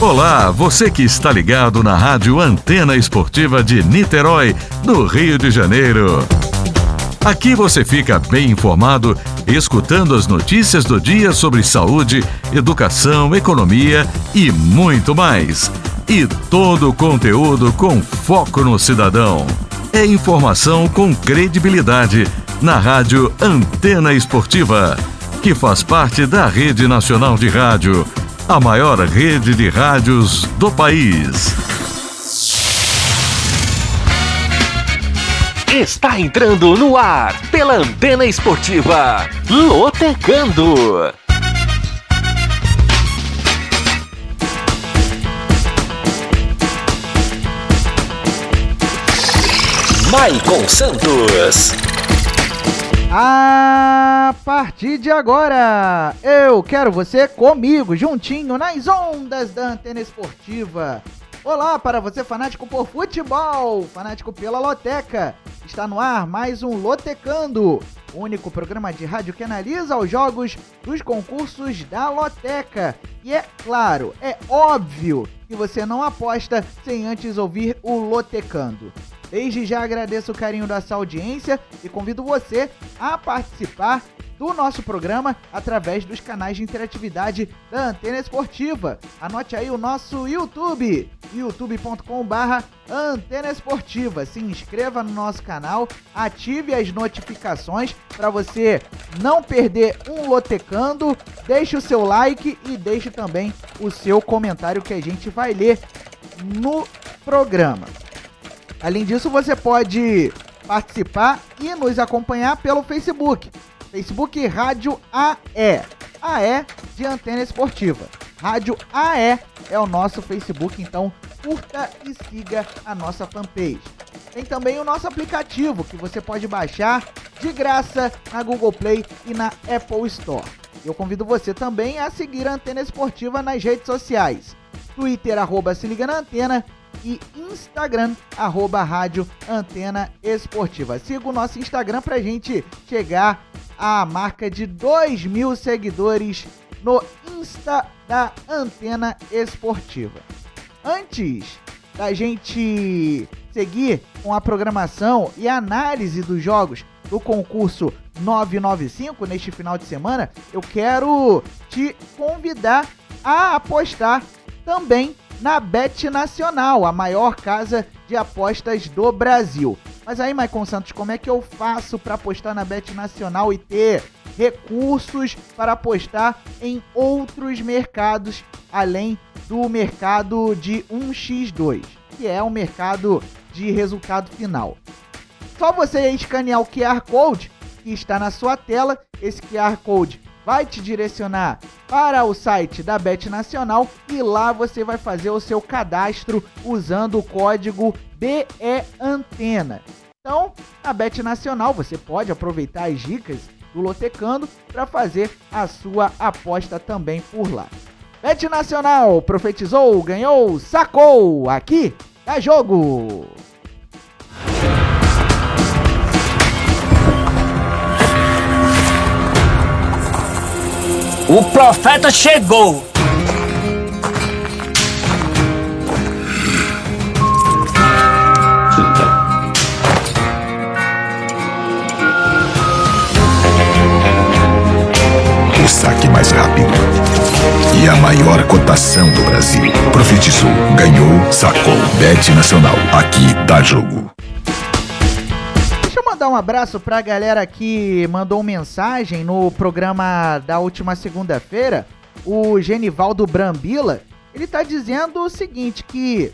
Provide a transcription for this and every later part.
Olá, você que está ligado na Rádio Antena Esportiva de Niterói, no Rio de Janeiro. Aqui você fica bem informado, escutando as notícias do dia sobre saúde, educação, economia e muito mais. E todo o conteúdo com foco no cidadão. É informação com credibilidade na Rádio Antena Esportiva, que faz parte da Rede Nacional de Rádio, a maior rede de rádios do país. Está entrando no ar, pela Antena Esportiva, Lotecando. Maicon Santos. A partir de agora, eu quero você comigo, juntinho, nas ondas da Antena Esportiva. Olá para você, fanático por futebol, fanático pela Loteca. Está no ar mais um Lotecando, o único programa de rádio que analisa os jogos dos concursos da Loteca. E é claro, é óbvio que você não aposta sem antes ouvir o Lotecando. Desde já agradeço o carinho da sua audiência e convido você a participar do nosso programa através dos canais de interatividade da Antena Esportiva. Anote aí o nosso YouTube, youtube.com/Antena Esportiva. Se inscreva no nosso canal, ative as notificações para você não perder um Lotecando. Deixe o seu like e deixe também o seu comentário que a gente vai ler no programa. Além disso, você pode participar e nos acompanhar pelo Facebook. Facebook Rádio AE. AE de Antena Esportiva. Rádio AE é o nosso Facebook, então curta e siga a nossa fanpage. Tem também o nosso aplicativo que você pode baixar de graça na Google Play e na Apple Store. Eu convido você também a seguir a Antena Esportiva nas redes sociais. Twitter, @se liga na antena, e Instagram, @Rádio Antena Esportiva. Siga o nosso Instagram pra gente chegar à marca de 2.000 seguidores no Insta da Antena Esportiva. Antes da gente seguir com a programação e a análise dos jogos do concurso 995 neste final de semana, eu quero te convidar a apostar também na Bet Nacional, a maior casa de apostas do Brasil. Mas aí, Maicon Santos, como é que eu faço para apostar na Bet Nacional e ter recursos para apostar em outros mercados, além do mercado de 1x2, que é o mercado de resultado final? Só você escanear o QR Code que está na sua tela. Esse QR Code vai te direcionar para o site da Bet Nacional e lá você vai fazer o seu cadastro usando o código BEANTENA. Então, na Bet Nacional você pode aproveitar as dicas do Lotecando para fazer a sua aposta também por lá. Bet Nacional, profetizou, ganhou, sacou, aqui dá jogo! O profeta chegou! O saque mais rápido e a maior cotação do Brasil. Profetizou, ganhou, sacou. Bet Nacional, aqui dá jogo. Dar um abraço pra galera que mandou mensagem no programa da última segunda-feira. O Genivaldo Brambila, ele tá dizendo o seguinte, que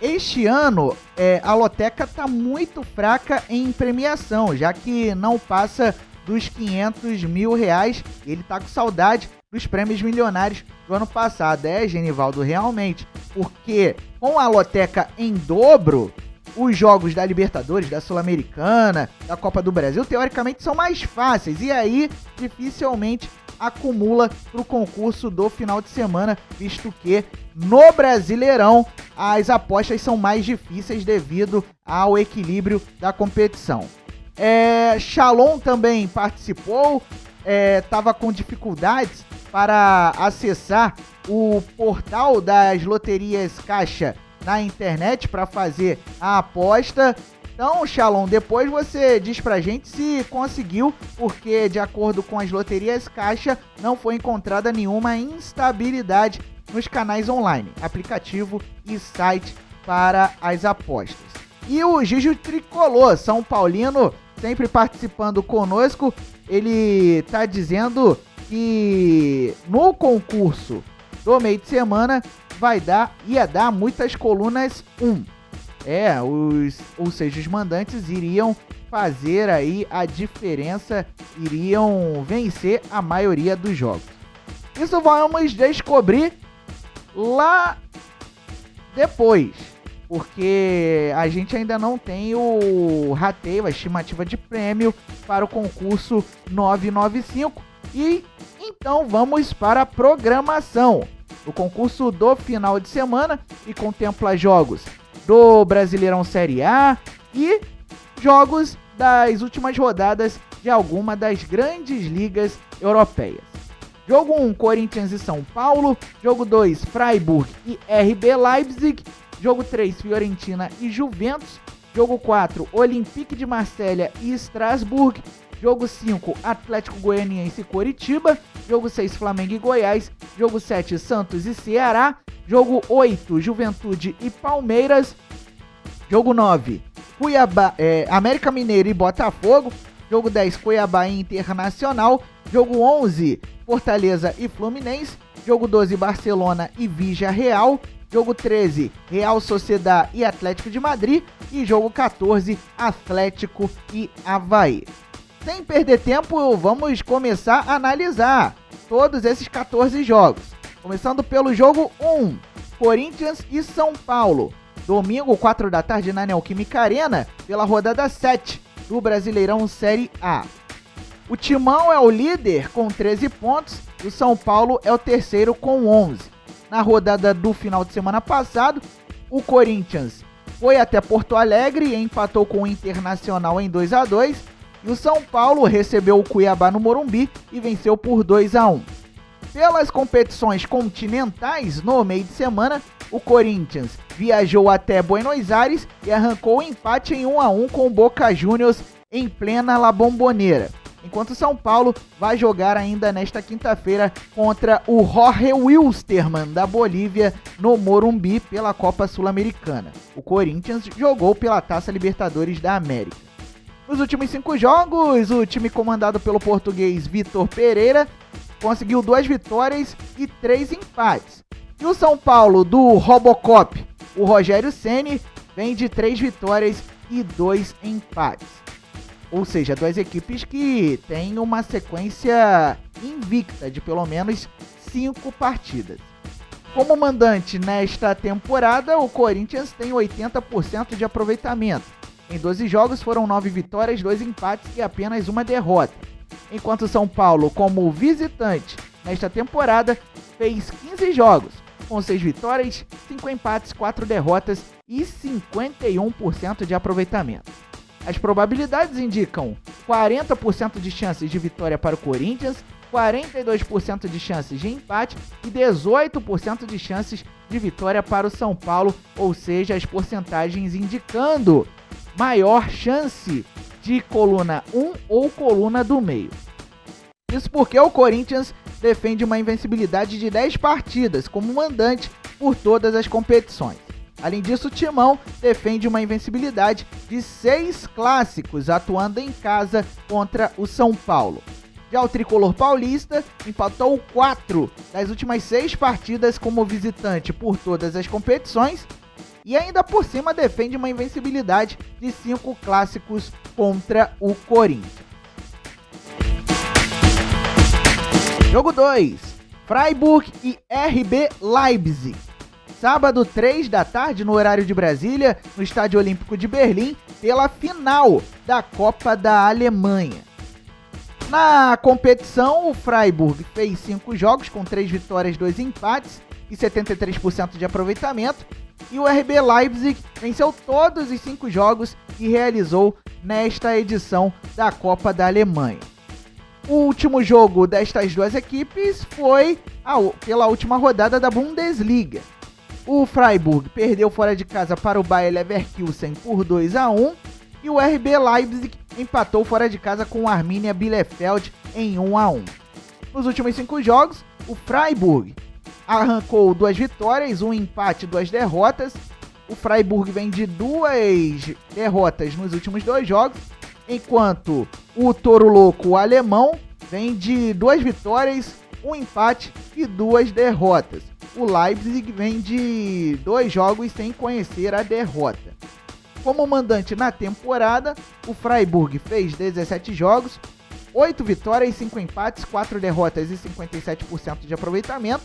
este ano a Loteca tá muito fraca em premiação, já que não passa dos 500 mil reais. Ele tá com saudade dos prêmios milionários do ano passado. Genivaldo, realmente, porque com a Loteca em dobro, os jogos da Libertadores, da Sul-Americana, da Copa do Brasil, teoricamente são mais fáceis. E aí, dificilmente acumula para o concurso do final de semana, visto que no Brasileirão as apostas são mais difíceis devido ao equilíbrio da competição. Shalom também participou, estava com dificuldades para acessar o portal das loterias Caixa na internet para fazer a aposta. Então, Shalom, depois você diz pra gente se conseguiu, porque de acordo com as loterias Caixa, não foi encontrada nenhuma instabilidade nos canais online, aplicativo e site para as apostas. E o Gigi Tricolor, São Paulino, sempre participando conosco, ele tá dizendo que no concurso do meio de semana ia dar muitas colunas 1. Ou seja, os mandantes iriam fazer aí a diferença, iriam vencer a maioria dos jogos. Isso vamos descobrir lá depois, porque a gente ainda não tem o rateio, a estimativa de prêmio para o concurso 995. E então vamos para a programação. O concurso do final de semana e contempla jogos do Brasileirão Série A e jogos das últimas rodadas de alguma das grandes ligas europeias. Jogo 1, Corinthians e São Paulo. Jogo 2, Freiburg e RB Leipzig. Jogo 3, Fiorentina e Juventus. Jogo 4, Olympique de Marselha e Strasbourg. Jogo 5, Atlético Goianiense e Coritiba. Jogo 6, Flamengo e Goiás. Jogo 7, Santos e Ceará. Jogo 8, Juventude e Palmeiras. Jogo 9, América Mineiro e Botafogo. Jogo 10, Cuiabá e Internacional. Jogo 11, Fortaleza e Fluminense. Jogo 12, Barcelona e Villarreal. Jogo 13, Real Sociedad e Atlético de Madrid. E jogo 14, Atlético e Avaí. Sem perder tempo, vamos começar a analisar todos esses 14 jogos. Começando pelo jogo 1, Corinthians e São Paulo. Domingo, 4 da tarde, na Neoquímica Arena, pela rodada 7 do Brasileirão Série A. O Timão é o líder com 13 pontos e o São Paulo é o terceiro com 11. Na rodada do final de semana passado, o Corinthians foi até Porto Alegre e empatou com o Internacional em 2-2. E o São Paulo recebeu o Cuiabá no Morumbi e venceu por 2-1. Pelas competições continentais, no meio de semana, o Corinthians viajou até Buenos Aires e arrancou o empate em 1-1 com o Boca Juniors em plena La Bombonera. Enquanto o São Paulo vai jogar ainda nesta quinta-feira contra o Jorge Wilstermann da Bolívia no Morumbi pela Copa Sul-Americana. O Corinthians jogou pela Taça Libertadores da América. Nos últimos 5 jogos, o time comandado pelo português Vitor Pereira conseguiu 2 vitórias e 3 empates. E o São Paulo do Robocop, o Rogério Ceni, vem de 3 vitórias e 2 empates. Ou seja, 2 equipes que têm uma sequência invicta de pelo menos 5 partidas. Como mandante nesta temporada, o Corinthians tem 80% de aproveitamento. Em 12 jogos foram 9 vitórias, 2 empates e apenas 1 derrota. Enquanto o São Paulo, como visitante nesta temporada, fez 15 jogos, com 6 vitórias, 5 empates, 4 derrotas e 51% de aproveitamento. As probabilidades indicam 40% de chances de vitória para o Corinthians, 42% de chances de empate e 18% de chances de vitória para o São Paulo, ou seja, as porcentagens indicando maior chance de coluna 1 ou coluna do meio. Isso porque o Corinthians defende uma invencibilidade de 10 partidas como mandante por todas as competições. Além disso, o Timão defende uma invencibilidade de 6 clássicos atuando em casa contra o São Paulo. Já o tricolor paulista empatou 4 das últimas 6 partidas como visitante por todas as competições e ainda por cima defende uma invencibilidade de 5 clássicos contra o Corinthians. Jogo 2, Freiburg e RB Leipzig. Sábado, 3 da tarde, no horário de Brasília, no Estádio Olímpico de Berlim, pela final da Copa da Alemanha. Na competição, o Freiburg fez 5 jogos com 3 vitórias, 2 empates e 73% de aproveitamento. E o RB Leipzig venceu todos os 5 jogos e realizou nesta edição da Copa da Alemanha. O último jogo destas duas equipes foi pela última rodada da Bundesliga. O Freiburg perdeu fora de casa para o Bayer Leverkusen por 2-1 e o RB Leipzig empatou fora de casa com o Arminia Bielefeld em 1-1. Nos últimos 5 jogos, o Freiburg arrancou 2 vitórias, 1 empate e 2 derrotas. O Freiburg vem de 2 derrotas nos últimos 2 jogos, enquanto o Toro Louco alemão vem de 2 vitórias, 1 empate e 2 derrotas. O Leipzig vem de 2 jogos sem conhecer a derrota. Como mandante na temporada, o Freiburg fez 17 jogos, 8 vitórias, 5 empates, 4 derrotas e 57% de aproveitamento,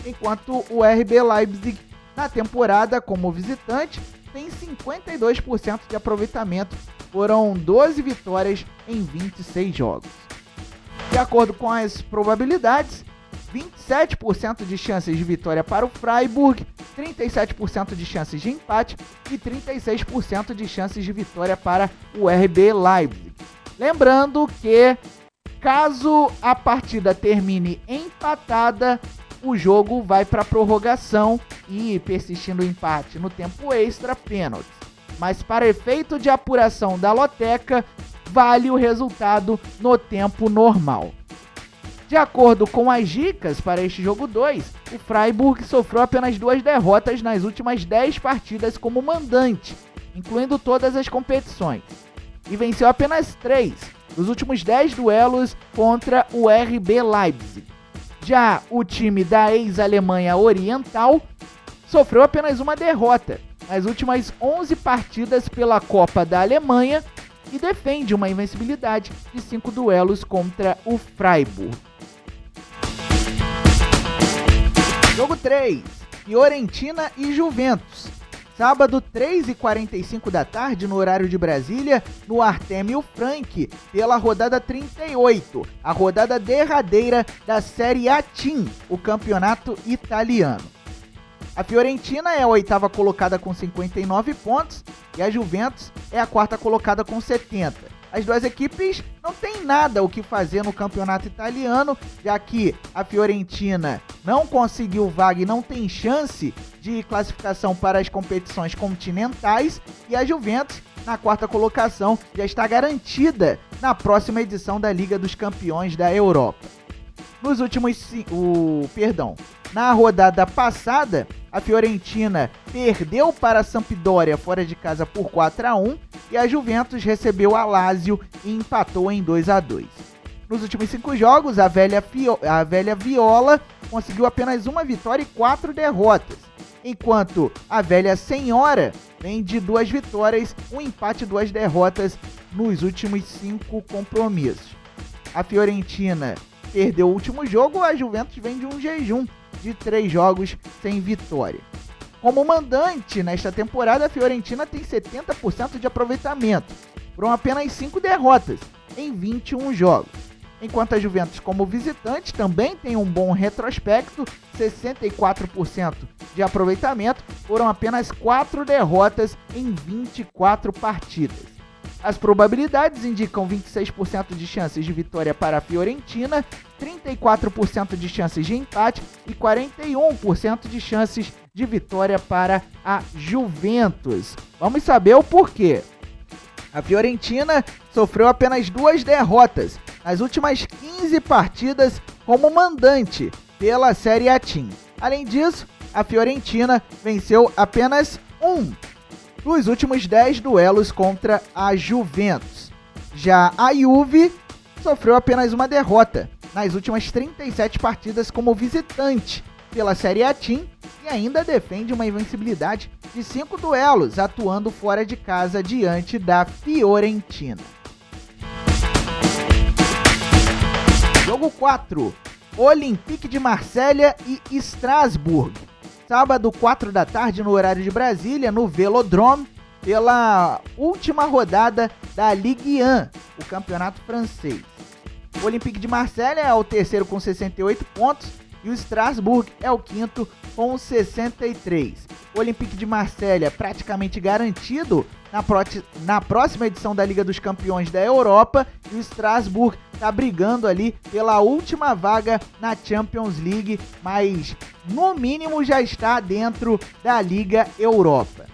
enquanto o RB Leipzig na temporada como visitante tem 52% de aproveitamento, foram 12 vitórias em 26 jogos. De acordo com as probabilidades, 27% de chances de vitória para o Freiburg, 37% de chances de empate e 36% de chances de vitória para o RB Leipzig. Lembrando que, caso a partida termine empatada, o jogo vai para prorrogação e, persistindo o empate no tempo extra, pênaltis. Mas para efeito de apuração da loteca, vale o resultado no tempo normal. De acordo com as dicas para este jogo 2, o Freiburg sofreu apenas 2 derrotas nas últimas 10 partidas como mandante, incluindo todas as competições, e venceu apenas 3 dos últimos 10 duelos contra o RB Leipzig. Já o time da ex-Alemanha Oriental sofreu apenas 1 derrota nas últimas 11 partidas pela Copa da Alemanha e defende uma invencibilidade de 5 duelos contra o Freiburg. Jogo 3, Fiorentina e Juventus. Sábado, 3h45 da tarde, no horário de Brasília, no Artemio Franchi, pela rodada 38, a rodada derradeira da Série A Team, o campeonato italiano. A Fiorentina é a 8ª colocada com 59 pontos e a Juventus é a 4ª colocada com 70. As duas equipes não têm nada o que fazer no campeonato italiano, já que a Fiorentina não conseguiu vaga e não tem chance de classificação para as competições continentais, e a Juventus, na 4ª colocação, já está garantida na próxima edição da Liga dos Campeões da Europa. Na rodada passada, a Fiorentina perdeu para a Sampdoria fora de casa por 4-1 e a Juventus recebeu a Lazio e empatou em 2-2. Nos últimos 5 jogos, a velha Viola conseguiu apenas 1 vitória e 4 derrotas, enquanto a velha Senhora vem de 2 vitórias, 1 empate e 2 derrotas nos últimos 5 compromissos. A Fiorentina perdeu o último jogo, a Juventus vem de um jejum de 3 jogos sem vitória. Como mandante nesta temporada, a Fiorentina tem 70% de aproveitamento, foram apenas 5 derrotas em 21 jogos. Enquanto a Juventus, como visitante, também tem um bom retrospecto, 64% de aproveitamento, foram apenas 4 derrotas em 24 partidas. As probabilidades indicam 26% de chances de vitória para a Fiorentina, 34% de chances de empate e 41% de chances de vitória para a Juventus. Vamos saber o porquê. A Fiorentina sofreu apenas 2 derrotas nas últimas 15 partidas como mandante pela Série A Team. Além disso, a Fiorentina venceu apenas 1 dos últimos 10 duelos contra a Juventus. Já a Juve sofreu apenas 1 derrota nas últimas 37 partidas como visitante pela Série A Team e ainda defende uma invencibilidade de 5 duelos, atuando fora de casa diante da Fiorentina. Jogo 4, Olympique de Marselha e Strasbourg. Sábado, 4 da tarde, no horário de Brasília, no Velodrome, pela última rodada da Ligue 1, o campeonato francês. O Olympique de Marselha é o terceiro com 68 pontos e o Strasbourg é o quinto com 63. O Olympique de Marselha praticamente garantido na próxima edição da Liga dos Campeões da Europa e o Strasbourg está brigando ali pela última vaga na Champions League, mas no mínimo já está dentro da Liga Europa.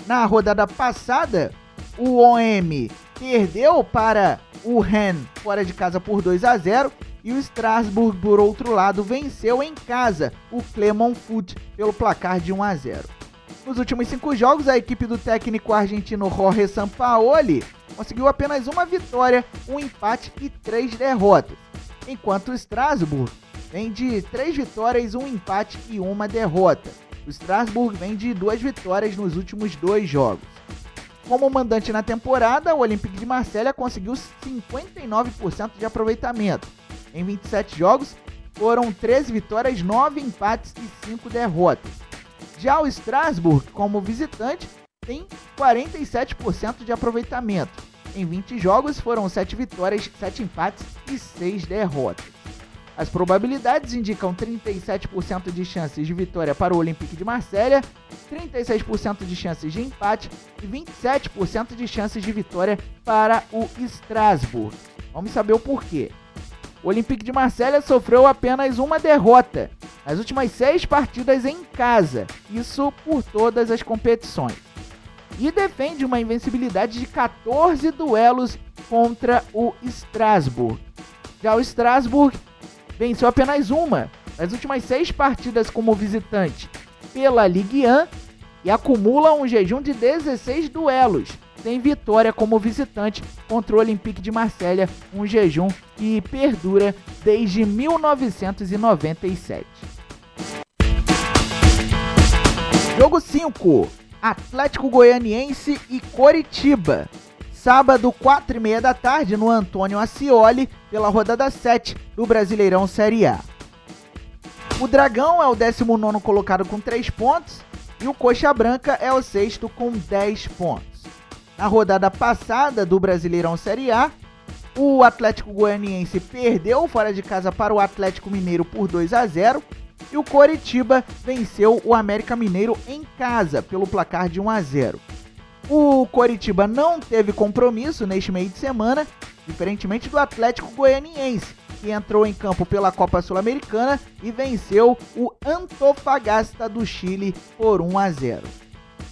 Na rodada passada, o OM perdeu para o Rennes fora de casa por 2-0 e o Strasbourg, por outro lado, venceu em casa o Clermont Foot pelo placar de 1-0. Nos últimos 5 jogos, a equipe do técnico argentino Jorge Sampaoli conseguiu apenas uma vitória, um empate e 3 derrotas, enquanto o Strasbourg vem de 3 vitórias, um empate e uma derrota. O Strasbourg vem de 2 vitórias nos últimos 2 jogos. Como mandante na temporada, o Olympique de Marselha conseguiu 59% de aproveitamento. Em 27 jogos, foram 13 vitórias, 9 empates e 5 derrotas. Já o Strasbourg, como visitante, tem 47% de aproveitamento. Em 20 jogos, foram 7 vitórias, 7 empates e 6 derrotas. As probabilidades indicam 37% de chances de vitória para o Olympique de Marselha, 36% de chances de empate e 27% de chances de vitória para o Strasbourg. Vamos saber o porquê. O Olympique de Marselha sofreu apenas uma derrota nas últimas 6 partidas em casa, isso por todas as competições. E defende uma invencibilidade de 14 duelos contra o Strasbourg. Já o Strasbourg venceu apenas uma das últimas 6 partidas como visitante pela Ligue 1 e acumula um jejum de 16 duelos sem vitória como visitante contra o Olympique de Marselha, um jejum que perdura desde 1997. Jogo 5, Atlético Goianiense e Coritiba. Sábado, 4h30 da tarde, no Antônio Ascioli, pela rodada 7 do Brasileirão Série A. O Dragão é o 19º colocado com 3 pontos e o Coxa Branca é o 6º com 10 pontos. Na rodada passada do Brasileirão Série A, o Atlético Goianiense perdeu fora de casa para o Atlético Mineiro por 2-0 e o Coritiba venceu o América Mineiro em casa pelo placar de 1-0. O Coritiba não teve compromisso neste meio de semana, diferentemente do Atlético Goianiense, que entrou em campo pela Copa Sul-Americana e venceu o Antofagasta do Chile por 1-0.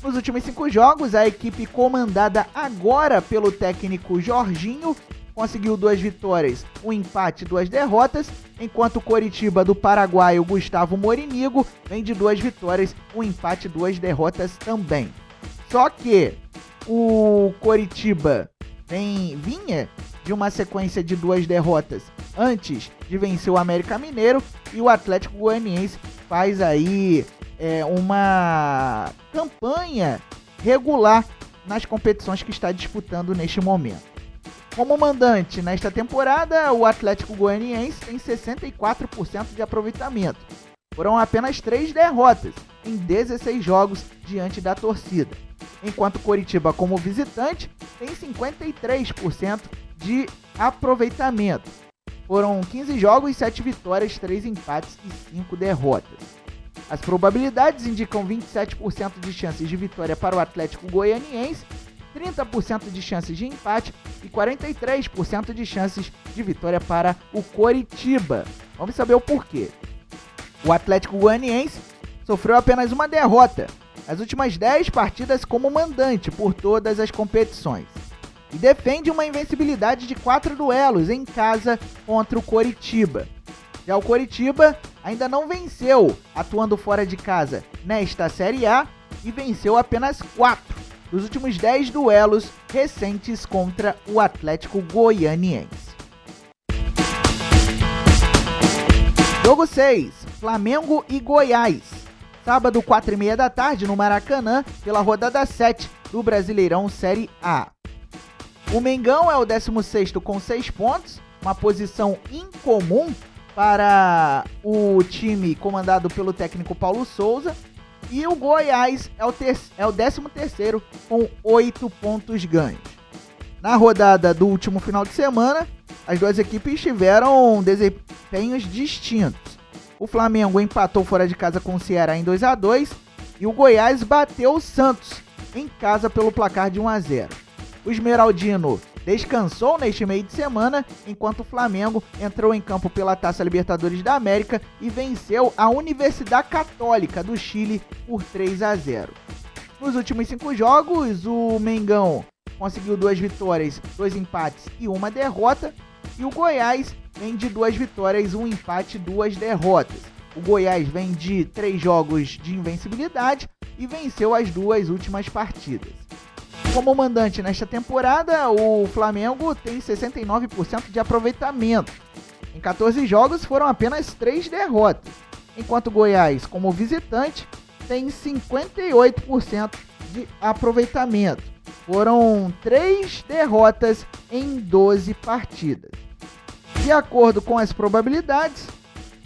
Nos últimos 5 jogos, a equipe comandada agora pelo técnico Jorginho conseguiu 2 vitórias, um empate e 2 derrotas, enquanto o Coritiba do paraguaio Gustavo Morinigo vem de 2 vitórias, um empate e 2 derrotas também. Só que o Coritiba vinha de uma sequência de 2 derrotas antes de vencer o América Mineiro e o Atlético Goianiense faz aí uma campanha regular nas competições que está disputando neste momento. Como mandante nesta temporada, o Atlético Goianiense tem 64% de aproveitamento. Foram apenas 3 derrotas em 16 jogos diante da torcida, enquanto Coritiba, como visitante, tem 53% de aproveitamento. Foram 15 jogos, 7 vitórias, 3 empates e 5 derrotas. As probabilidades indicam 27% de chances de vitória para o Atlético Goianiense, 30% de chances de empate e 43% de chances de vitória para o Coritiba. Vamos saber o porquê. O Atlético Goianiense sofreu apenas uma derrota nas últimas 10 partidas como mandante por todas as competições e defende uma invencibilidade de 4 duelos em casa contra o Coritiba. Já o Coritiba ainda não venceu atuando fora de casa nesta Série A e venceu apenas 4 dos últimos 10 duelos recentes contra o Atlético Goianiense. Jogo 6, Flamengo e Goiás. Sábado, 4h30 da tarde, no Maracanã, pela rodada 7 do Brasileirão Série A. O Mengão é o 16º com 6 pontos, uma posição incomum para o time comandado pelo técnico Paulo Souza. E o Goiás é o 13º com 8 pontos ganhos. Na rodada do último final de semana, as duas equipes tiveram desempenhos distintos. O Flamengo empatou fora de casa com o Ceará em 2-2 e o Goiás bateu o Santos em casa pelo placar de 1-0. O esmeraldino descansou neste meio de semana, enquanto o Flamengo entrou em campo pela Taça Libertadores da América e venceu a Universidade Católica do Chile por 3-0. Nos últimos 5 jogos, o Mengão conseguiu 2 vitórias, 2 empates e 1 derrota, e o Goiás vem de 2 vitórias, 1 empate e 2 derrotas. O Goiás vem de 3 jogos de invencibilidade e venceu as 2 últimas partidas. Como mandante nesta temporada, o Flamengo tem 69% de aproveitamento. Em 14 jogos foram apenas 3 derrotas, enquanto o Goiás, como visitante, tem 58% de aproveitamento. Foram 3 derrotas em 12 partidas. De acordo com as probabilidades,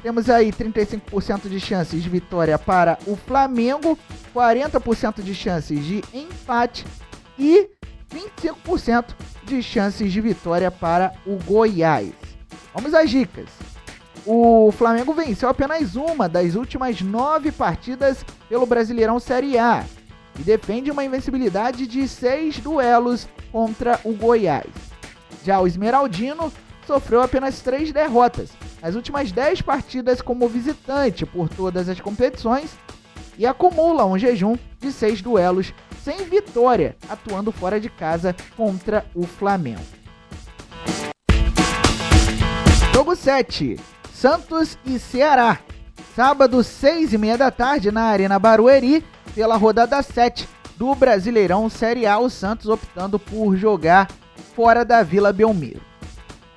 temos aí 35% de chances de vitória para o Flamengo, 40% de chances de empate e 25% de chances de vitória para o Goiás. Vamos às dicas. O Flamengo venceu apenas uma das últimas 9 partidas pelo Brasileirão Série A e defende uma invencibilidade de 6 duelos contra o Goiás. Já o Esmeraldino sofreu apenas 3 derrotas nas últimas 10 partidas como visitante por todas as competições e acumula um jejum de 6 duelos sem vitória, atuando fora de casa contra o Flamengo. Jogo 7, Santos e Ceará. Sábado, 6h30 da tarde, na Arena Barueri, pela rodada 7 do Brasileirão Série A, o Santos optando por jogar fora da Vila Belmiro.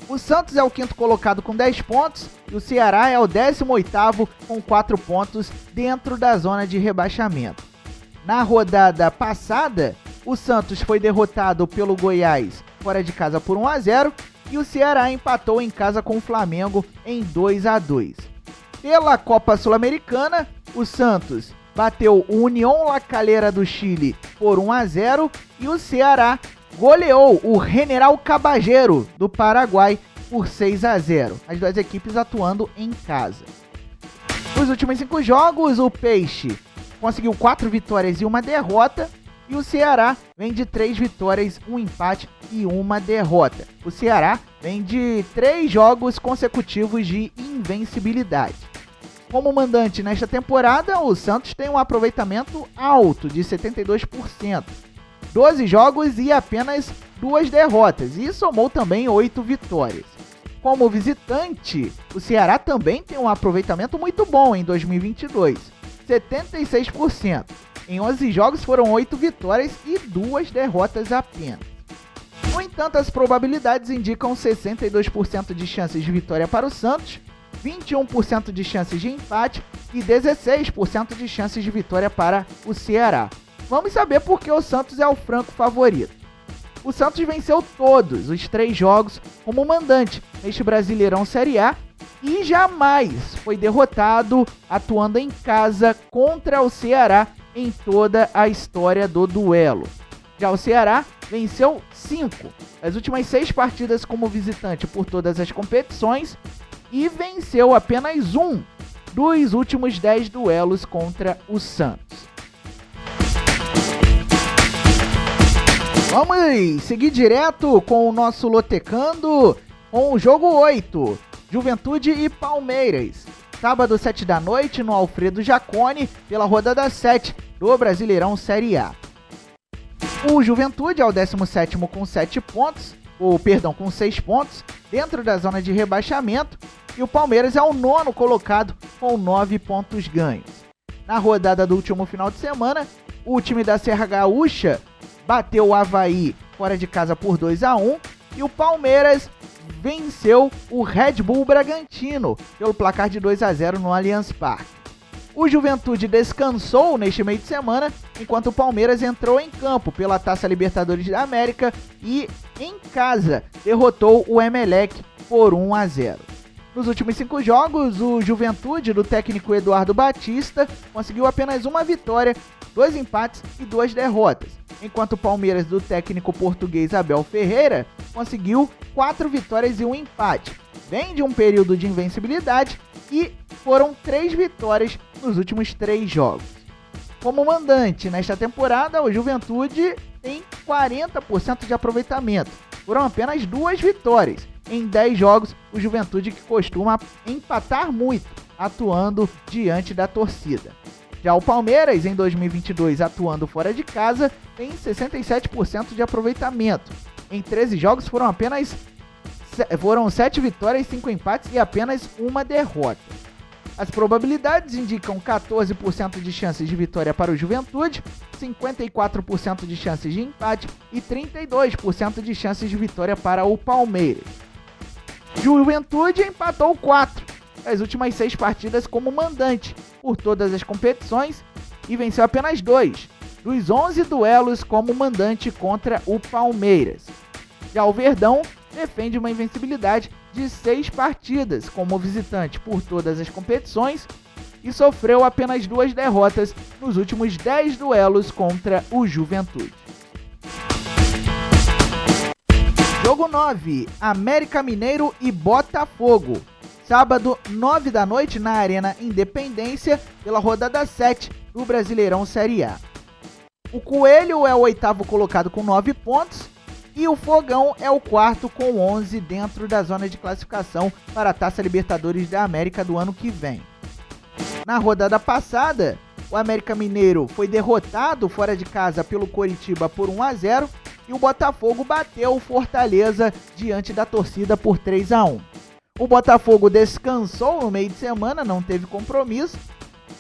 O Santos é o 5º colocado com 10 pontos e o Ceará é o 18º com 4 pontos dentro da zona de rebaixamento. Na rodada passada, o Santos foi derrotado pelo Goiás fora de casa por 1-0 e o Ceará empatou em casa com o Flamengo em 2-2. Pela Copa Sul-Americana, o Santos bateu o Unión La Calera do Chile por 1-0 e o Ceará goleou o General Caballero do Paraguai por 6-0. As 2 equipes atuando em casa. Nos últimos 5 jogos, o Peixe conseguiu 4 vitórias e 1 derrota, e o Ceará vem de 3 vitórias, 1 empate e 1 derrota. O Ceará vem de 3 jogos consecutivos de invencibilidade. Como mandante nesta temporada, o Santos tem um aproveitamento alto de 72%, 12 jogos e apenas 2 derrotas, e somou também 8 vitórias. Como visitante, o Ceará também tem um aproveitamento muito bom em 2022, 76%. Em 11 jogos foram 8 vitórias e 2 derrotas apenas. No entanto, as probabilidades indicam 62% de chances de vitória para o Santos, 21% de chances de empate e 16% de chances de vitória para o Ceará. Vamos saber por que o Santos é o franco favorito. O Santos venceu todos os 3 jogos como mandante neste Brasileirão Série A e jamais foi derrotado atuando em casa contra o Ceará em toda a história do duelo. Já o Ceará venceu 5 das últimas 6 partidas como visitante por todas as competições e venceu apenas 1 dos últimos 10 duelos contra o Santos. Vamos seguir direto com o nosso Lotecando com o jogo 8, Juventude e Palmeiras. Sábado, 7 da noite, no Alfredo Jaconi, pela rodada 7 do Brasileirão Série A. O Juventude é o 17º com 7 pontos, com 6 pontos, dentro da zona de rebaixamento, e o Palmeiras é o 9º colocado com 9 pontos ganhos. Na rodada do último final de semana, o time da Serra Gaúcha bateu o Avaí fora de casa por 2-1 e o Palmeiras venceu o Red Bull Bragantino pelo placar de 2-0 no Allianz Parque. O Juventude descansou neste meio de semana, enquanto o Palmeiras entrou em campo pela Taça Libertadores da América e, em casa, derrotou o Emelec por 1-0. Nos últimos 5 jogos, o Juventude, do técnico Eduardo Batista, conseguiu apenas 1 vitória, 2 empates e 2 derrotas, enquanto o Palmeiras, do técnico português Abel Ferreira, conseguiu 4 vitórias e 1 empate. Vem de um período de invencibilidade e foram 3 vitórias nos últimos 3 jogos. Como mandante nesta temporada, o Juventude tem 40% de aproveitamento, foram apenas 2 vitórias. Em 10 jogos, o Juventude, que costuma empatar muito, atuando diante da torcida. Já o Palmeiras, em 2022, atuando fora de casa, tem 67% de aproveitamento. Em 13 jogos foram 7 vitórias, 5 empates e apenas uma derrota. As probabilidades indicam 14% de chances de vitória para o Juventude, 54% de chances de empate e 32% de chances de vitória para o Palmeiras. Juventude empatou 4 das últimas 6 partidas como mandante por todas as competições e venceu apenas 2 dos 11 duelos como mandante contra o Palmeiras. Já o Verdão defende uma invencibilidade de 6 partidas como visitante por todas as competições e sofreu apenas 2 derrotas nos últimos 10 duelos contra o Juventude. Jogo 9, América Mineiro e Botafogo. Sábado, 9 da noite, na Arena Independência, pela rodada 7 do Brasileirão Série A. O Coelho é o 8º colocado com 9 pontos e o Fogão é o 4º com 11 dentro da zona de classificação para a Taça Libertadores da América do ano que vem. Na rodada passada, o América Mineiro foi derrotado fora de casa pelo Coritiba por 1-0 e o Botafogo bateu o Fortaleza diante da torcida por 3-1. O Botafogo descansou no meio de semana, não teve compromisso,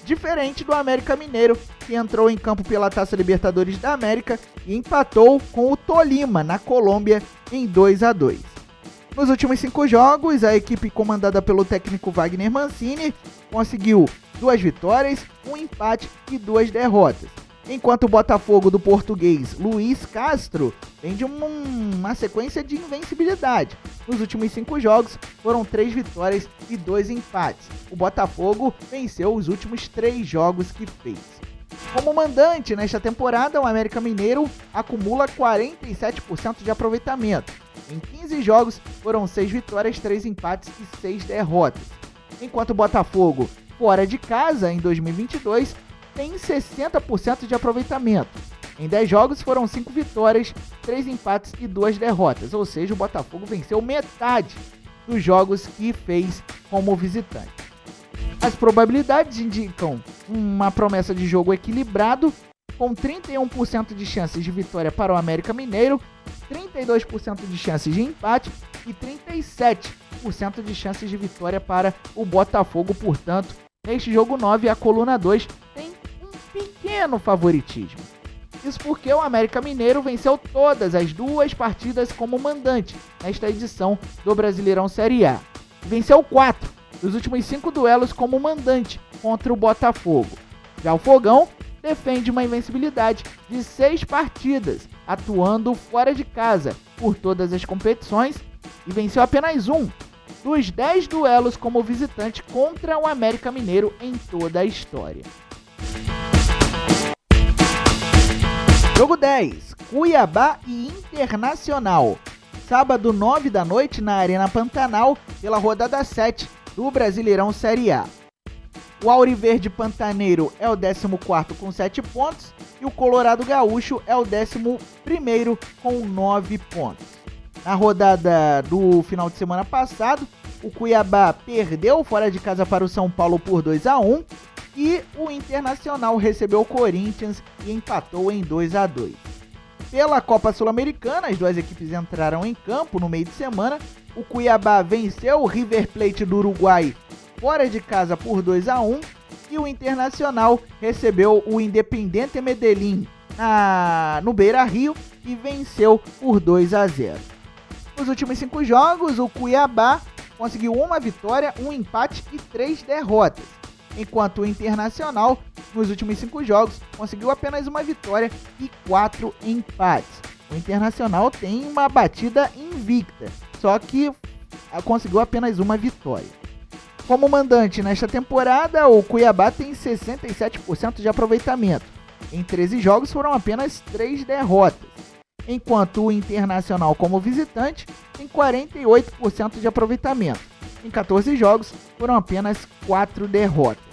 diferente do América Mineiro, que entrou em campo pela Taça Libertadores da América e empatou com o Tolima, na Colômbia, em 2-2. Nos últimos 5 jogos, a equipe comandada pelo técnico Wagner Mancini conseguiu 2 vitórias, 1 empate e 2 derrotas. Enquanto o Botafogo do português Luiz Castro vem de uma sequência de invencibilidade. Nos últimos 5 jogos foram 3 vitórias e 2 empates. O Botafogo venceu os últimos 3 jogos que fez. Como mandante nesta temporada, o América Mineiro acumula 47% de aproveitamento. Em 15 jogos foram 6 vitórias, 3 empates e 6 derrotas. Enquanto o Botafogo, fora de casa em 2022, tem 60% de aproveitamento. Em 10 jogos foram 5 vitórias, 3 empates e 2 derrotas, ou seja, o Botafogo venceu metade dos jogos que fez como visitante. As probabilidades indicam uma promessa de jogo equilibrado, com 31% de chances de vitória para o América Mineiro, 32% de chances de empate e 37% de chances de vitória para o Botafogo. Portanto, neste jogo 9, a coluna 2 tem pequeno favoritismo. Isso porque o América Mineiro venceu todas as 2 partidas como mandante nesta edição do Brasileirão Série A. Venceu 4 dos últimos 5 duelos como mandante contra o Botafogo. Já o Fogão defende uma invencibilidade de 6 partidas, atuando fora de casa por todas as competições e venceu apenas 1 dos 10 duelos como visitante contra o América Mineiro em toda a história. Jogo 10, Cuiabá e Internacional. Sábado, 9 da noite, na Arena Pantanal, pela rodada 7 do Brasileirão Série A. O Auriverde Pantaneiro é o 14º com 7 pontos e o Colorado Gaúcho é o 11º com 9 pontos. Na rodada do final de semana passado, o Cuiabá perdeu fora de casa para o São Paulo por 2-1 e o Internacional recebeu o Corinthians e empatou em 2-2. Pela Copa Sul-Americana, as 2 equipes entraram em campo no meio de semana. O Cuiabá venceu o River Plate do Uruguai fora de casa por 2-1 e o Internacional recebeu o Independiente Medellín no Beira-Rio e venceu por 2-0. Nos últimos 5 jogos, o Cuiabá conseguiu 1 vitória, 1 empate e 3 derrotas, enquanto o Internacional, nos últimos 5 jogos, conseguiu apenas 1 vitória e 4 empates. O Internacional tem uma batida invicta, só que conseguiu apenas 1 vitória. Como mandante nesta temporada, o Cuiabá tem 67% de aproveitamento. Em 13 jogos foram apenas 3 derrotas, enquanto o Internacional, como visitante, tem 48% de aproveitamento. Em 14 jogos foram apenas 4 derrotas.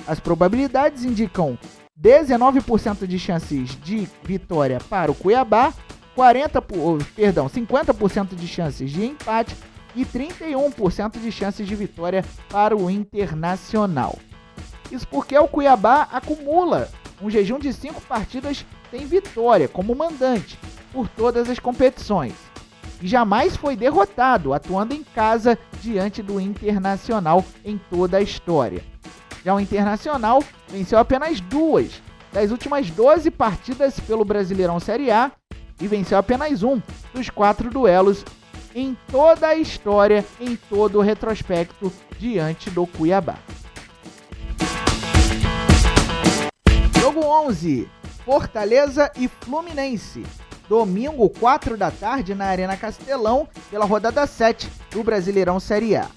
As probabilidades indicam 19% de chances de vitória para o Cuiabá, 50% de chances de empate e 31% de chances de vitória para o Internacional. Isso porque o Cuiabá acumula um jejum de 5 partidas sem vitória como mandante por todas as competições e jamais foi derrotado atuando em casa diante do Internacional em toda a história. Já o Internacional venceu apenas 2 das últimas 12 partidas pelo Brasileirão Série A e venceu apenas 1 dos 4 duelos em toda a história, em todo o retrospecto diante do Cuiabá. Jogo 11, Fortaleza e Fluminense. Domingo, 4 da tarde, na Arena Castelão, pela rodada 7 do Brasileirão Série A.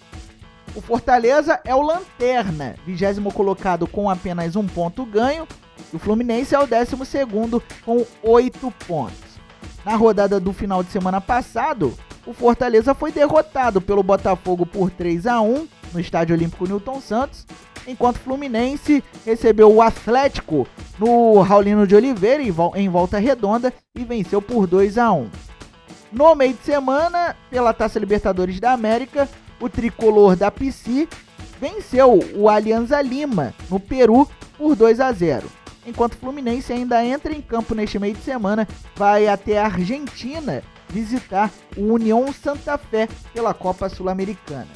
O Fortaleza é o lanterna, 20º colocado com apenas 1 ponto ganho. O Fluminense é o 12º com 8 pontos. Na rodada do final de semana passado, o Fortaleza foi derrotado pelo Botafogo por 3-1 no Estádio Olímpico Newton Santos, enquanto o Fluminense recebeu o Atlético no Raulino de Oliveira em Volta Redonda e venceu por 2-1. No meio de semana, pela Taça Libertadores da América, o tricolor da PC venceu o Alianza Lima no Peru por 2-0. Enquanto o Fluminense ainda entra em campo neste meio de semana, vai até a Argentina visitar o União Santa Fé pela Copa Sul-Americana.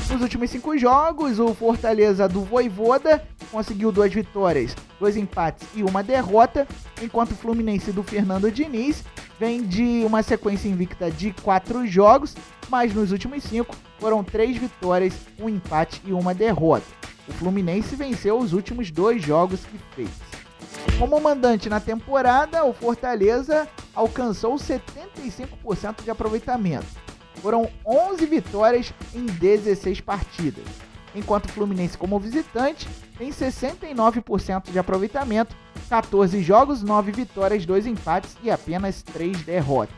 Nos últimos 5 jogos, o Fortaleza do Vojvoda conseguiu 2 vitórias, 2 empates e 1 derrota, enquanto o Fluminense do Fernando Diniz vem de uma sequência invicta de 4 jogos, mas nos últimos 5 foram 3 vitórias, 1 empate e 1 derrota. O Fluminense venceu os últimos 2 jogos que fez. Como mandante na temporada, o Fortaleza alcançou 75% de aproveitamento. Foram 11 vitórias em 16 partidas, enquanto o Fluminense como visitante tem 69% de aproveitamento, 14 jogos, 9 vitórias, 2 empates e apenas 3 derrotas.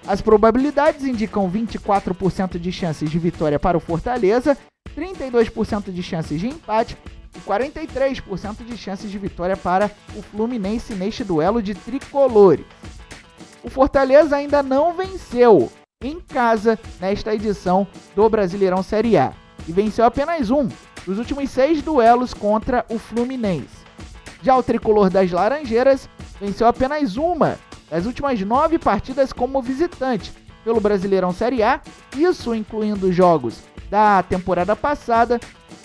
As probabilidades indicam 24% de chances de vitória para o Fortaleza, 32% de chances de empate e 43% de chances de vitória para o Fluminense neste duelo de tricolores. O Fortaleza ainda não venceu em casa nesta edição do Brasileirão Série A e venceu apenas 1 dos últimos 6 duelos contra o Fluminense. Já o tricolor das Laranjeiras venceu apenas 1 das últimas 9 partidas como visitante pelo Brasileirão Série A, isso incluindo jogos da temporada passada.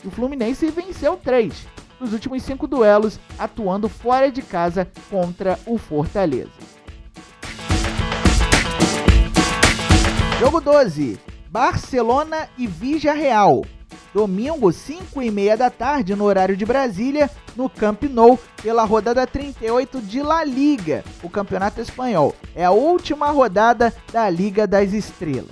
O Fluminense venceu 3 dos últimos 5 duelos atuando fora de casa contra o Fortaleza. Jogo 12, Barcelona e Villarreal. Domingo, 5h30 da tarde, no horário de Brasília, no Camp Nou, pela rodada 38 de La Liga, o campeonato espanhol. É a última rodada da Liga das Estrelas.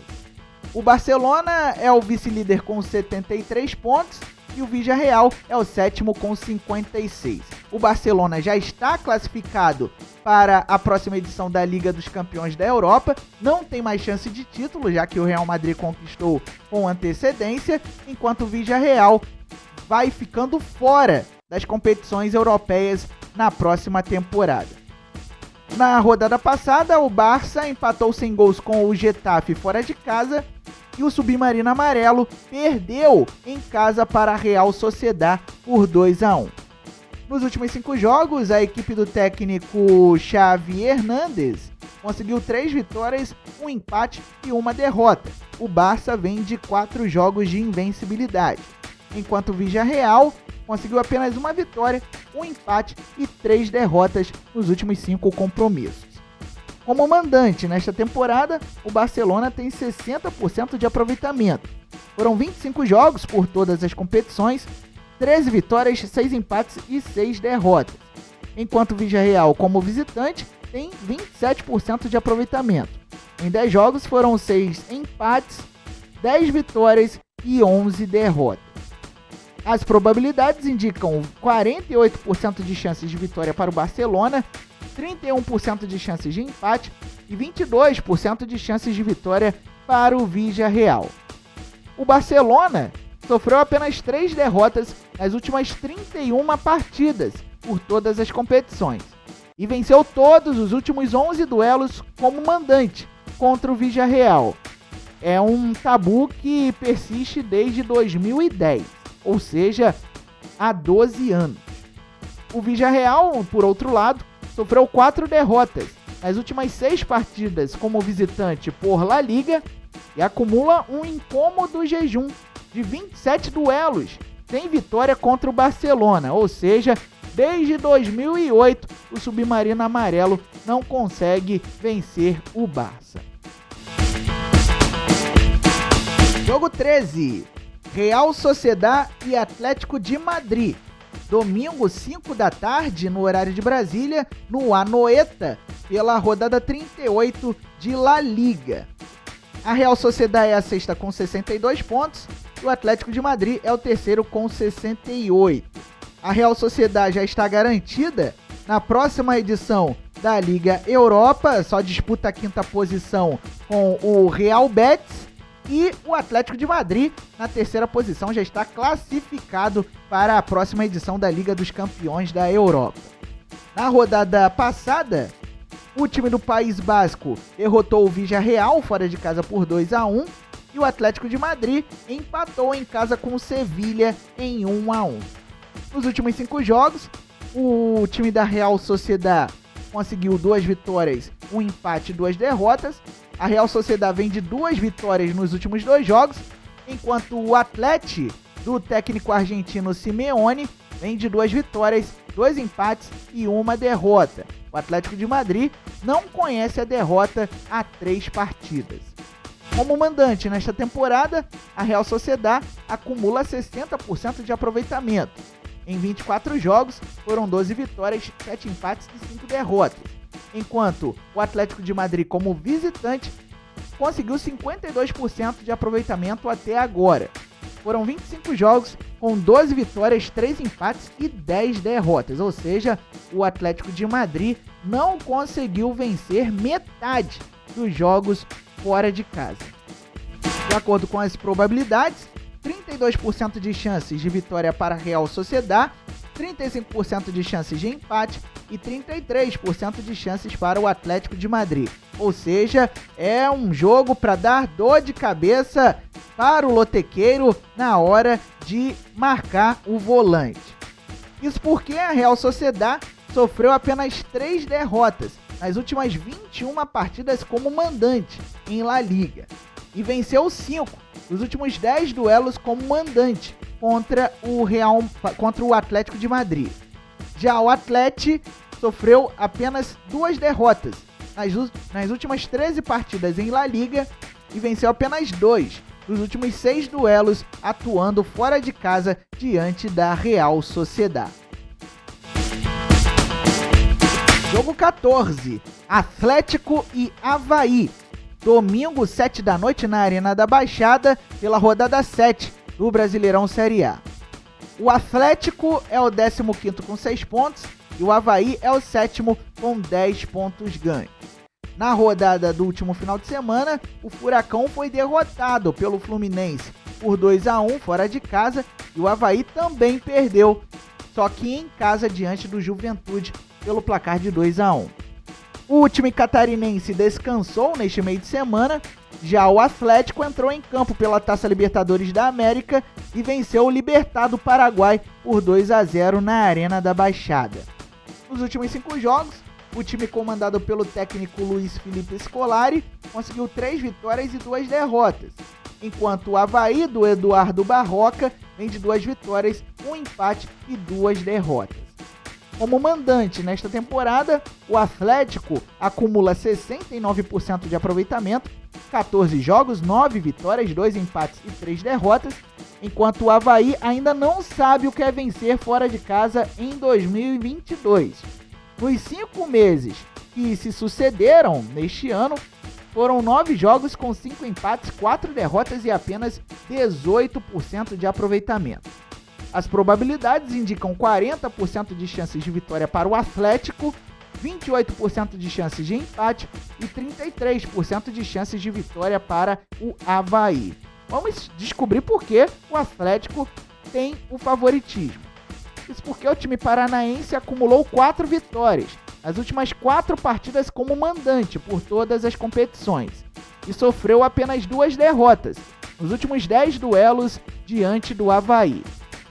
O Barcelona é o vice-líder com 73 pontos e o Villarreal é o 7º com 56. O Barcelona já está classificado para a próxima edição da Liga dos Campeões da Europa, não tem mais chance de título, já que o Real Madrid conquistou com antecedência, enquanto o Villarreal vai ficando fora das competições europeias na próxima temporada. Na rodada passada, o Barça empatou sem gols com o Getafe fora de casa e o Submarino Amarelo perdeu em casa para a Real Sociedad por 2-1. Nos últimos 5 jogos, a equipe do técnico Xavi Hernández conseguiu 3 vitórias, 1 empate e 1 derrota. O Barça vem de 4 jogos de invencibilidade, enquanto o Villarreal conseguiu apenas 1 vitória, 1 empate e 3 derrotas nos últimos 5 compromissos. Como mandante nesta temporada, o Barcelona tem 60% de aproveitamento. Foram 25 jogos por todas as competições, 13 vitórias, 6 empates e 6 derrotas. Enquanto o Villarreal, como visitante, tem 27% de aproveitamento. Em 10 jogos foram 6 empates, 10 vitórias e 11 derrotas. As probabilidades indicam 48% de chances de vitória para o Barcelona, 31% de chances de empate e 22% de chances de vitória para o Villarreal. O Barcelona sofreu apenas 3 derrotas nas últimas 31 partidas por todas as competições. e venceu todos os últimos 11 duelos como mandante contra o Villarreal. É um tabu que persiste desde 2010, ou seja, há 12 anos. O Villarreal, por outro lado, sofreu 4 derrotas nas últimas 6 partidas como visitante por La Liga e acumula um incômodo jejum de 27 duelos sem vitória contra o Barcelona, ou seja, desde 2008 o Submarino Amarelo não consegue vencer o Barça. Jogo 13, Real Sociedad e Atlético de Madrid. Domingo, 5 da tarde, no horário de Brasília, no Anoeta, pela rodada 38 de La Liga. A Real Sociedad é a sexta com 62 pontos e o Atlético de Madrid é o terceiro com 68. A Real Sociedad já está garantida na próxima edição da Liga Europa, só disputa a quinta posição com o Real Betis. E o Atlético de Madrid, na terceira posição, já está classificado para a próxima edição da Liga dos Campeões da Europa. Na rodada passada, o time do País Basco derrotou o Villarreal fora de casa por 2-1 e o Atlético de Madrid empatou em casa com o Sevilha em 1-1. Nos últimos 5 jogos, o time da Real Sociedad conseguiu 2 vitórias, 1 empate e 2 derrotas. A Real Sociedad vem de 2 vitórias nos últimos 2 jogos, enquanto o Atlético, do técnico argentino Simeone, vem de 2 vitórias, 2 empates e 1 derrota. O Atlético de Madrid não conhece a derrota há 3 partidas. Como mandante nesta temporada, a Real Sociedad acumula 60% de aproveitamento. Em 24 jogos, foram 12 vitórias, 7 empates e 5 derrotas. Enquanto o Atlético de Madrid, como visitante, conseguiu 52% de aproveitamento até agora. Foram 25 jogos com 12 vitórias, 3 empates e 10 derrotas, ou seja, o Atlético de Madrid não conseguiu vencer metade dos jogos fora de casa. De acordo com as probabilidades, 32% de chances de vitória para a Real Sociedad, 35% de chances de empate e 33% de chances para o Atlético de Madrid. Ou seja, é um jogo para dar dor de cabeça para o lotequeiro na hora de marcar o volante. Isso porque a Real Sociedad sofreu apenas 3 derrotas nas últimas 21 partidas como mandante em La Liga e venceu 5 dos últimos 10 duelos como mandante contra o Atlético de Madrid. Já o Atlético sofreu apenas 2 derrotas nas últimas 13 partidas em La Liga e venceu apenas 2 dos últimos 6 duelos atuando fora de casa diante da Real Sociedad. Jogo 14, Atlético e Avaí. Domingo, 7 da noite na Arena da Baixada, pela rodada 7 do Brasileirão Série A. O Atlético é o 15º com 6 pontos e o Avaí é o 7º com 10 pontos ganhos. Na rodada do último final de semana, o Furacão foi derrotado pelo Fluminense por 2-1 fora de casa e o Avaí também perdeu, só que em casa diante do Juventude pelo placar de 2-1. O time catarinense descansou neste meio de semana, já o Atlético entrou em campo pela Taça Libertadores da América e venceu o Libertad do Paraguai por 2-0 na Arena da Baixada. Nos últimos 5 jogos, o time comandado pelo técnico Luiz Felipe Scolari conseguiu 3 vitórias e 2 derrotas, enquanto o Avaí do Eduardo Barroca vem de 2 vitórias, 1 empate e 2 derrotas. Como mandante nesta temporada, o Atlético acumula 69% de aproveitamento, 14 jogos, 9 vitórias, 2 empates e 3 derrotas, enquanto o Avaí ainda não sabe o que é vencer fora de casa em 2022. Nos 5 meses que se sucederam neste ano, foram 9 jogos com 5 empates, 4 derrotas e apenas 18% de aproveitamento. As probabilidades indicam 40% de chances de vitória para o Atlético, 28% de chances de empate e 33% de chances de vitória para o Avaí. Vamos descobrir por que o Atlético tem o favoritismo. Isso porque o time paranaense acumulou 4 vitórias as últimas 4 partidas como mandante por todas as competições e sofreu apenas 2 derrotas nos últimos 10 duelos diante do Avaí.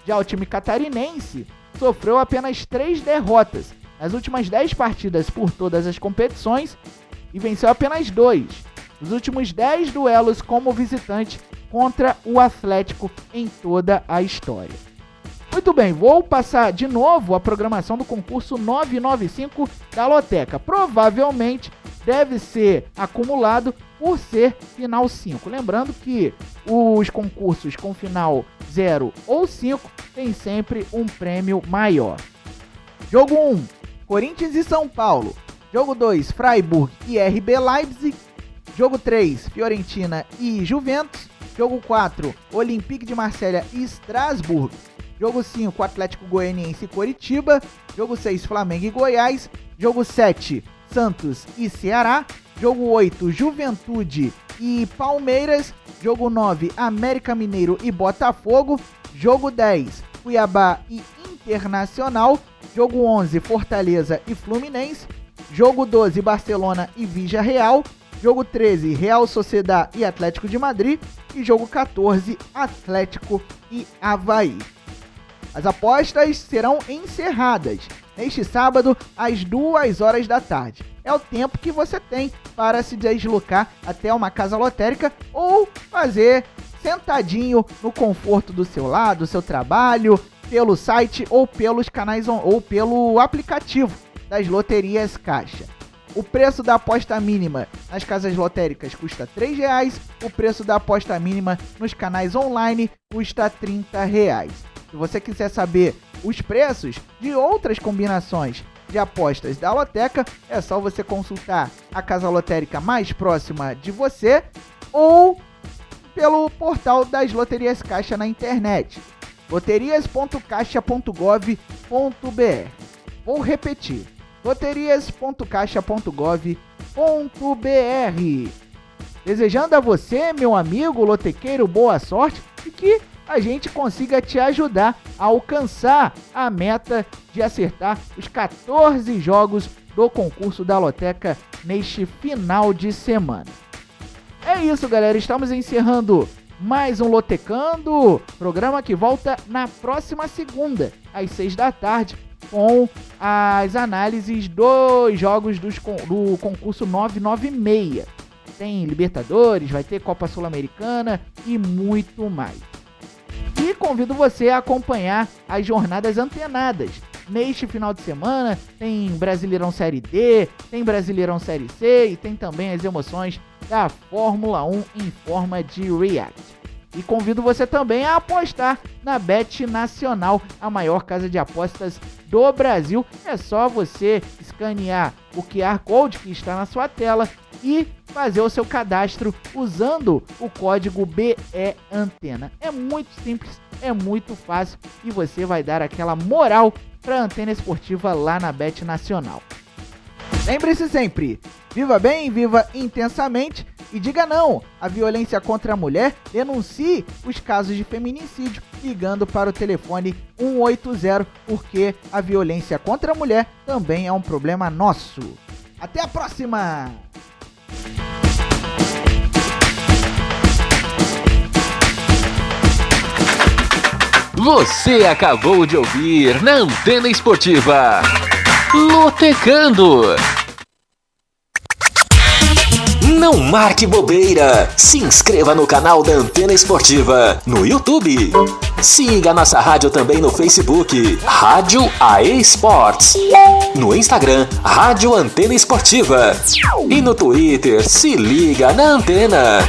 Já o time catarinense sofreu apenas 3 derrotas nas últimas 10 partidas por todas as competições e venceu apenas 2 nos últimos 10 duelos como visitante contra o Atlético em toda a história. Muito bem, vou passar de novo a programação do concurso 995 da Loteca. Provavelmente deve ser acumulado por ser final 5. Lembrando que os concursos com final 0 ou 5 têm sempre um prêmio maior. Jogo 1, Corinthians e São Paulo. Jogo 2, Freiburg e RB Leipzig. Jogo 3, Fiorentina e Juventus. Jogo 4, Olympique de Marselha e Strasbourg. Jogo 5, Atlético Goianiense e Coritiba. Jogo 6, Flamengo e Goiás. Jogo 7, Santos e Ceará. Jogo 8, Juventude e Palmeiras. Jogo 9, América Mineiro e Botafogo. Jogo 10, Cuiabá e Internacional. Jogo 11, Fortaleza e Fluminense. Jogo 12, Barcelona e Villarreal. Jogo 13, Real Sociedad e Atlético de Madrid. E jogo 14, Atlético e Avaí. As apostas serão encerradas neste sábado às 2 horas da tarde. É o tempo que você tem para se deslocar até uma casa lotérica ou fazer sentadinho no conforto do seu lar, do seu trabalho, pelo site ou pelos canais ou pelo aplicativo das loterias Caixa. O preço da aposta mínima nas casas lotéricas custa R$ 3,00. O preço da aposta mínima nos canais online custa R$ 30,00. Se você quiser saber os preços de outras combinações de apostas da Loteca, é só você consultar a casa lotérica mais próxima de você ou pelo portal das loterias Caixa na internet, loterias.caixa.gov.br. Vou repetir, loterias.caixa.gov.br. Desejando a você, meu amigo lotequeiro, boa sorte e que a gente consiga te ajudar a alcançar a meta de acertar os 14 jogos do concurso da Loteca neste final de semana. É isso, galera. Estamos encerrando mais um Lotecando, programa que volta na próxima segunda, às 6 da tarde, com as análises dos jogos do concurso 996. Tem Libertadores, vai ter Copa Sul-Americana e muito mais. E convido você a acompanhar as jornadas antenadas. Neste final de semana tem Brasileirão Série D, tem Brasileirão Série C e tem também as emoções da Fórmula 1 em forma de react. E convido você também a apostar na Bet Nacional, a maior casa de apostas do Brasil. É só você escanear o QR Code que está na sua tela e fazer o seu cadastro usando o código BEANTENA. É muito simples, é muito fácil e você vai dar aquela moral para a Antena Esportiva lá na Bet Nacional. Lembre-se sempre, viva bem, viva intensamente e diga não à violência contra a mulher. Denuncie os casos de feminicídio ligando para o telefone 180, porque a violência contra a mulher também é um problema nosso. Até a próxima! Você acabou de ouvir na Antena Esportiva Lotecando. Não marque bobeira. Se inscreva no canal da Antena Esportiva no YouTube. Siga nossa rádio também no Facebook, Rádio AE Sports. No Instagram, Rádio Antena Esportiva. E no Twitter, se liga na Antena.